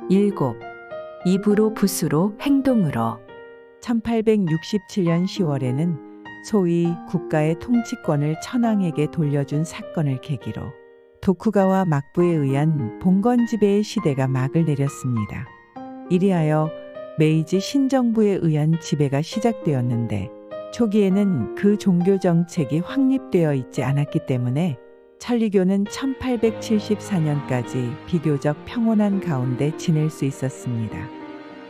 7. 입으로 붓으로 행동으로. 1867년 10월에는 소위 국가의 통치권을 천황에게 돌려준 사건을 계기로 도쿠가와 막부에 의한 봉건 지배의 시대가 막을 내렸습니다. 이리하여 메이지 신정부에 의한 지배가 시작되었는데 초기에는 그 종교 정책이 확립되어 있지 않았기 때문에 천리교는 1874년까지 비교적 평온한 가운데 지낼 수 있었습니다.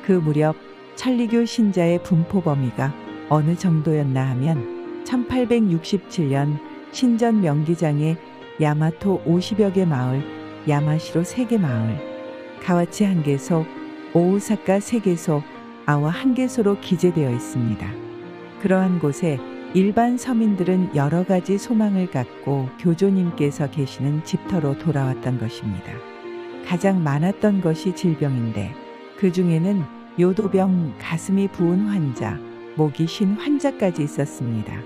그 무렵 천리교 신자의 분포 범위가 어느 정도였나 하면 1867년 신전 명기장에 야마토 50여 개 마을, 야마시로 3개 마을, 가와치 1개소, 오우사카 3개소, 아와 1개소로 기재되어 있습니다. 그러한 곳에 일반 서민들은 여러 가지 소망을 갖고 교조님께서 계시는 집터로 돌아왔던 것입니다. 가장 많았던 것이 질병인데 그 중에는 요도병, 가슴이 부은 환자, 목이 쉰 환자까지 있었습니다.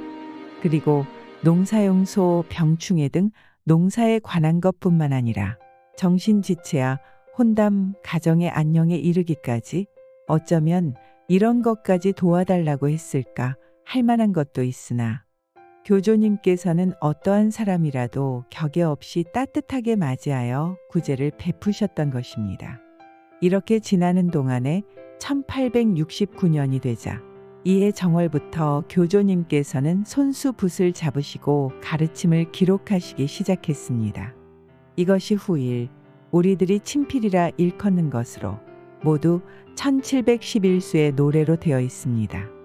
그리고 농사용소, 병충해 등 농사에 관한 것뿐만 아니라 정신지체와 혼담, 가정의 안녕에 이르기까지 어쩌면 이런 것까지 도와달라고 했을까 할 만한 것도 있으나 교조님께서는 어떠한 사람이라도 격에 없이 따뜻하게 맞이하여 구제를 베푸셨던 것입니다. 이렇게 지나는 동안에 1869년이 되자 이해 정월부터 교조님께서는 손수 붓을 잡으시고 가르침을 기록하시기 시작했습니다. 이것이 후일 우리들이 친필이라 일컫는 것으로 모두 1711수의 노래로 되어 있습니다.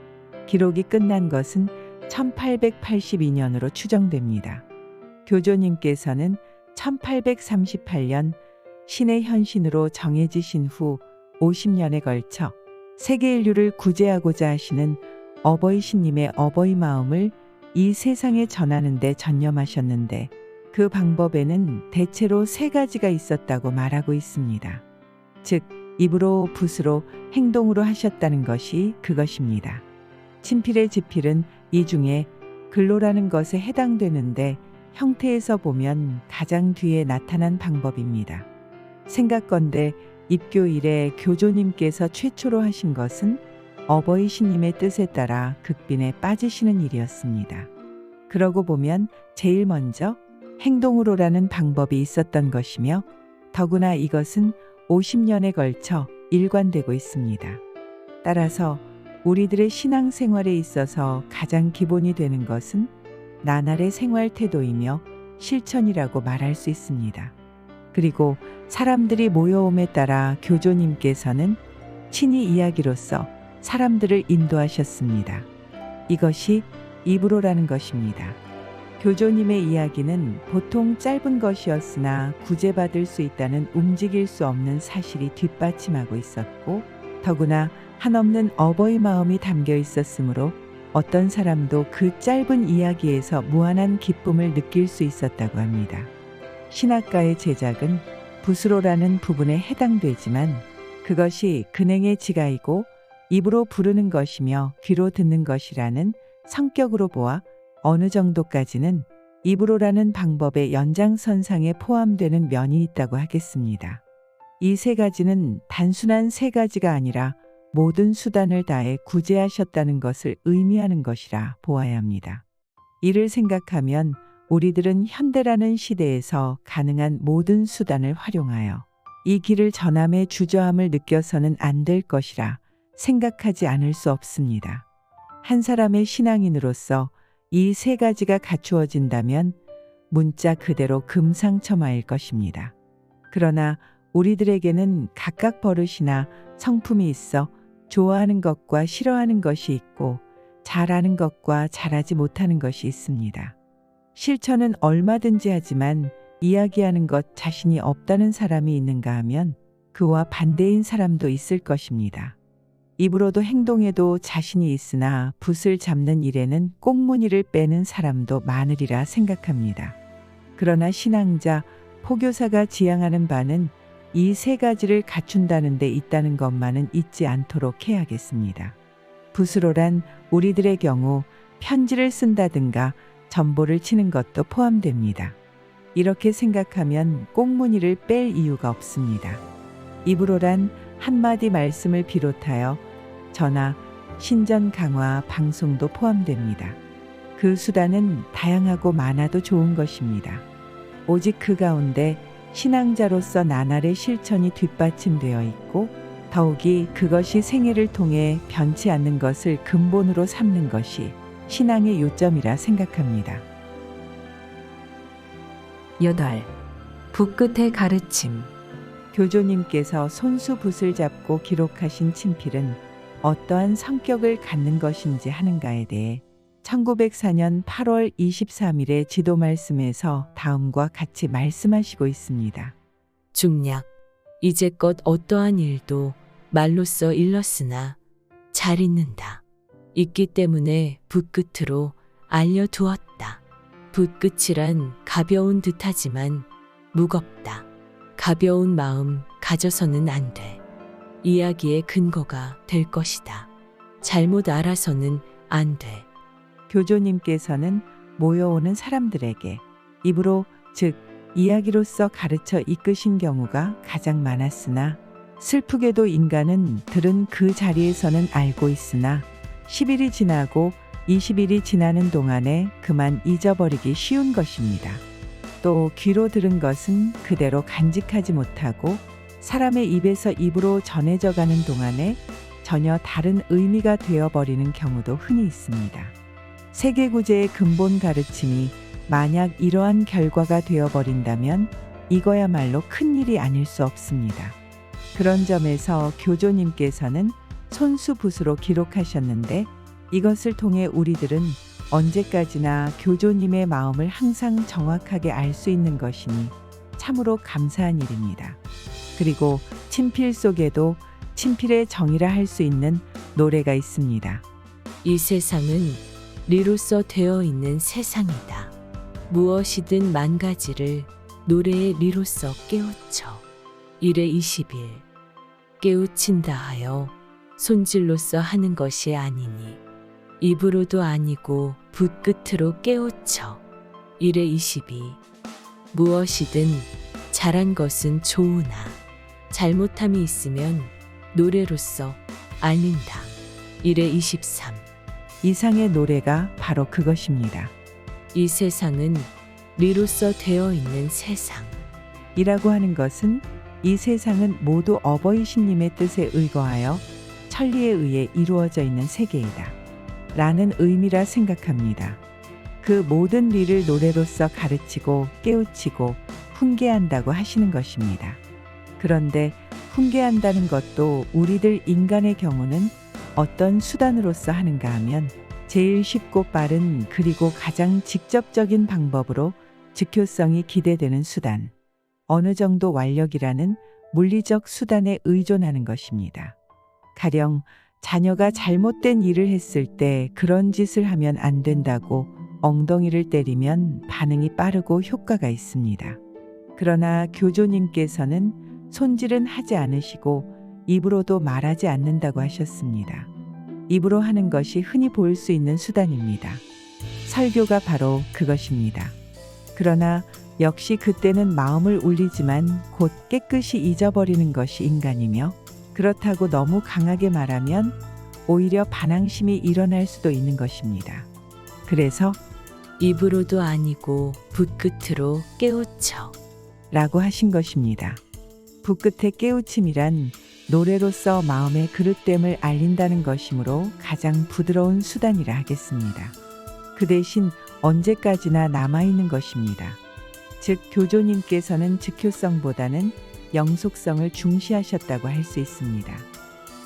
기록이 끝난 것은 1882년으로 추정됩니다. 교조님께서는 1838년 신의 현신으로 정해지신 후 50년에 걸쳐 세계 인류를 구제하고자 하시는 어버이 신님의 어버이 마음을 이 세상에 전하는 데 전념하셨는데 그 방법에는 대체로 3가지가 있었다고 말하고 있습니다. 즉 입으로 붓으로 행동으로 하셨다는 것이 그것입니다. 친필의 지필은 이 중에 글로라는 것에 해당되는데 형태에서 보면 가장 뒤에 나타난 방법입니다. 생각건대 입교 이래 교조님께서 최초로 하신 것은 어버이 신님의 뜻에 따라 극빈에 빠지시는 일이었습니다. 그러고 보면 제일 먼저 행동으로라는 방법이 있었던 것이며 더구나 이것은 50년에 걸쳐 일관되고 있습니다. 따라서 우리들의 신앙생활에 있어서 가장 기본이 되는 것은 나날의 생활 태도이며 실천이라고 말할 수 있습니다. 그리고 사람들이 모여옴에 따라 교조님께서는 친히 이야기로서 사람들을 인도하셨습니다. 이것이 입으로라는 것입니다. 교조님의 이야기는 보통 짧은 것이었으나 구제받을 수 있다는 움직일 수 없는 사실이 뒷받침하고 있었고 더구나 한없는 어버이 마음이 담겨 있었으므로 어떤 사람도 그 짧은 이야기에서 무한한 기쁨을 느낄 수 있었다고 합니다. 신학가의 제작은 붓으로라는 부분에 해당되지만 그것이 근행의 지가이고 입으로 부르는 것이며 귀로 듣는 것이라는 성격으로 보아 어느 정도까지는 입으로라는 방법의 연장선상에 포함되는 면이 있다고 하겠습니다. 이 3가지는 단순한 3가지가 아니라 모든 수단을 다해 구제하셨다는 것을 의미하는 것이라 보아야 합니다. 이를 생각하면 우리들은 현대라는 시대에서 가능한 모든 수단을 활용하여 이 길을 전함에 주저함을 느껴서는 안 될 것이라 생각하지 않을 수 없습니다. 한 사람의 신앙인으로서 이 3가지가 갖추어진다면 문자 그대로 금상첨화일 것입니다. 그러나 우리들에게는 각각 버릇이나 성품이 있어 좋아하는 것과 싫어하는 것이 있고 잘하는 것과 잘하지 못하는 것이 있습니다. 실천은 얼마든지 하지만 이야기하는 것 자신이 없다는 사람이 있는가 하면 그와 반대인 사람도 있을 것입니다. 입으로도 행동에도 자신이 있으나 붓을 잡는 일에는 꽁무니를 빼는 사람도 많으리라 생각합니다. 그러나 신앙자, 포교사가 지향하는 바는 이 3가지를 갖춘다는 데 있다는 것만은 잊지 않도록 해야겠습니다. 붓으로란 우리들의 경우 편지를 쓴다든가 전보를 치는 것도 포함됩니다. 이렇게 생각하면 꽁무니를 뺄 이유가 없습니다. 입으로란 한마디 말씀을 비롯하여 전화, 신전 강화, 방송도 포함됩니다. 그 수단은 다양하고 많아도 좋은 것입니다. 오직 그 가운데 신앙자로서 나날의 실천이 뒷받침되어 있고 더욱이 그것이 생애를 통해 변치 않는 것을 근본으로 삼는 것이 신앙의 요점이라 생각합니다. 8. 붓끝의 가르침. 교조님께서 손수 붓을 잡고 기록하신 친필은 어떠한 성격을 갖는 것인지 하는가에 대해 1904년 8월 23일의 지도 말씀에서 다음과 같이 말씀하시고 있습니다. 중략. 이제껏 어떠한 일도 말로써 일렀으나 잘 잊는다. 있기 때문에 붓끝으로 알려두었다. 붓끝이란 가벼운 듯하지만 무겁다. 가벼운 마음 가져서는 안 돼. 이야기의 근거가 될 것이다. 잘못 알아서는 안 돼. 교조님께서는 모여오는 사람들에게 입으로 즉 이야기로서 가르쳐 이끄신 경우가 가장 많았으나 슬프게도 인간은 들은 그 자리에서는 알고 있으나 10일이 지나고 20일이 지나는 동안에 그만 잊어버리기 쉬운 것입니다. 또 귀로 들은 것은 그대로 간직하지 못하고 사람의 입에서 입으로 전해져 가는 동안에 전혀 다른 의미가 되어버리는 경우도 흔히 있습니다. 세계구제의 근본 가르침이 만약 이러한 결과가 되어버린다면 이거야말로 큰일이 아닐 수 없습니다. 그런 점에서 교조님께서는 손수 붓으로 기록하셨는데 이것을 통해 우리들은 언제까지나 교조님의 마음을 항상 정확하게 알 수 있는 것이니 참으로 감사한 일입니다. 그리고 친필 속에도 친필의 정의라 할 수 있는 노래가 있습니다. 이 세상은 리로써 되어 있는 세상이다. 무엇이든 만 가지를 노래의 리로써 깨우쳐. 1에 20일 깨우친다 하여 손질로써 하는 것이 아니니 입으로도 아니고 붓끝으로 깨우쳐. 1에 22 무엇이든 잘한 것은 좋으나 잘못함이 있으면 노래로써 알린다. 1에 23 이상의 노래가 바로 그것입니다. 이 세상은 리로써 되어 있는 세상. 이라고 하는 것은 이 세상은 모두 어버이 신님의 뜻에 의거하여 천리에 의해 이루어져 있는 세계이다. 라는 의미라 생각합니다. 그 모든 리를 노래로서 가르치고 깨우치고 훈계한다고 하시는 것입니다. 그런데 훈계한다는 것도 우리들 인간의 경우는 어떤 수단으로서 하는가 하면 제일 쉽고 빠른 그리고 가장 직접적인 방법으로 즉효성이 기대되는 수단, 어느 정도 완력이라는 물리적 수단에 의존하는 것입니다. 가령 자녀가 잘못된 일을 했을 때 그런 짓을 하면 안 된다고 엉덩이를 때리면 반응이 빠르고 효과가 있습니다. 그러나 교조님께서는 손질은 하지 않으시고 입으로도 말하지 않는다고 하셨습니다. 입으로 하는 것이 흔히 볼 수 있는 수단입니다. 설교가 바로 그것입니다. 그러나 역시 그때는 마음을 울리지만 곧 깨끗이 잊어버리는 것이 인간이며 그렇다고 너무 강하게 말하면 오히려 반항심이 일어날 수도 있는 것입니다. 그래서 입으로도 아니고 붓끝으로 깨우쳐. 라고 하신 것입니다. 붓끝의 깨우침이란 노래로서 마음의 그릇됨을 알린다는 것이므로 가장 부드러운 수단이라 하겠습니다. 그 대신 언제까지나 남아있는 것입니다. 즉 교조님께서는 즉효성보다는 영속성을 중시하셨다고 할 수 있습니다.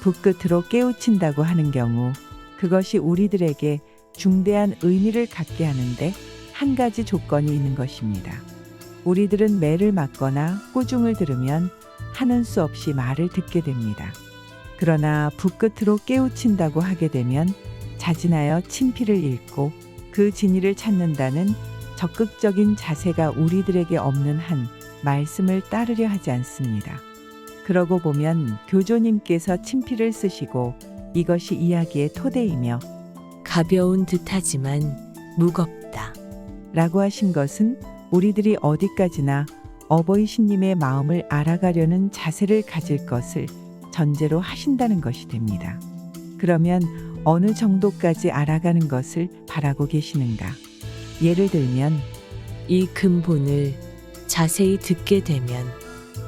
붓끝으로 깨우친다고 하는 경우 그것이 우리들에게 중대한 의미를 갖게 하는데 한 가지 조건이 있는 것입니다. 우리들은 매를 맞거나 꾸중을 들으면 하는 수 없이 말을 듣게 됩니다. 그러나 붓끝으로 깨우친다고 하게 되면 자진하여 친필을 읽고 그 진리를 찾는다는 적극적인 자세가 우리들에게 없는 한 말씀을 따르려 하지 않습니다. 그러고 보면 교조님께서 친필을 쓰시고 이것이 이야기의 토대이며 가벼운 듯하지만 무겁다. 라고 하신 것은 우리들이 어디까지나 어버이신님의 마음을 알아가려는 자세를 가질 것을 전제로 하신다는 것이 됩니다. 그러면 어느 정도까지 알아가는 것을 바라고 계시는가? 예를 들면 이 근본을 자세히 듣게 되면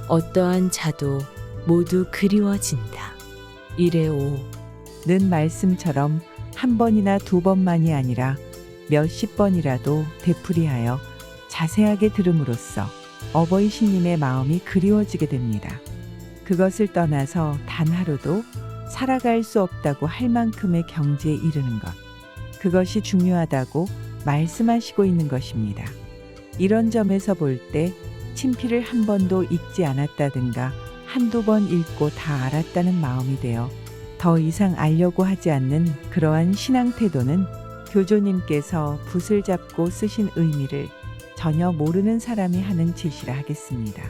어떠한 자도 모두 그리워진다. 이래오. 는 말씀처럼 한 번이나 두 번만이 아니라 몇십 번이라도 되풀이하여 자세하게 들음으로써 어버이신님의 마음이 그리워지게 됩니다. 그것을 떠나서 단 하루도 살아갈 수 없다고 할 만큼의 경지에 이르는 것. 그것이 중요하다고 말씀하시고 있는 것입니다. 이런 점에서 볼 때 친필을 한 번도 읽지 않았다든가 한두 번 읽고 다 알았다는 마음이 되어 더 이상 알려고 하지 않는 그러한 신앙 태도는 교조님께서 붓을 잡고 쓰신 의미를 전혀 모르는 사람이 하는 짓이라 하겠습니다.